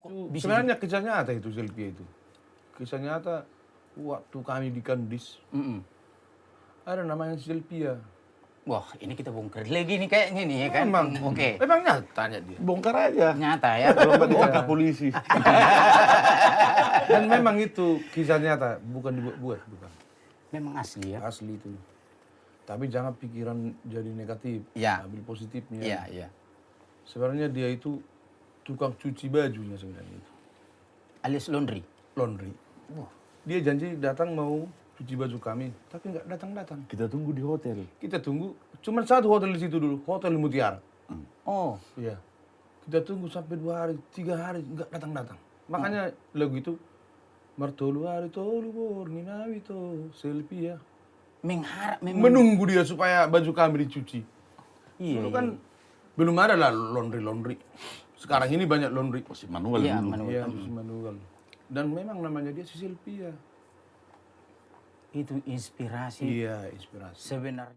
Sebenarnya kisah nyata itu Sylvia itu. Kisah nyata waktu kami di Kandis. Ada namanya Sylvia. Wah, ini kita bongkar lagi nih kayaknya nih ya kan. Memang. Oke. Memang nyata tanya dia. Bongkar aja. Nyata ya. Kalau nggak dibongkar polisi. Dan memang itu kisah nyata, bukan dibuat-buat, bukan. Memang asli ya. Asli itu. Tapi jangan pikiran jadi negatif, Ya. ambil positifnya. Iya, iya. Sebenarnya dia itu tukang cuci bajunya sebenarnya itu. Alias laundry. Laundry. Wah. Dia janji datang mau cuci baju kami, tapi nggak datang-datang. Kita tunggu di hotel. Kita tunggu, cuma satu hotel di situ dulu, Hotel Mutiara. Oh, Iya. Kita tunggu sampai 2 hari, 3 hari, nggak datang-datang. Makanya lagu itu, Martolu hari tolu borni nawi to Sylvia. mengharap memang. Menunggu dia supaya baju kami dicuci. Iya, Dulu iya. kan belum ada lah laundry. Sekarang ini banyak laundry. Masih manual Iya, dulu. manual. Iya, masih manual. Dan memang namanya dia si Sylvia. Itu inspirasi Iya, inspirasi. sebenarnya.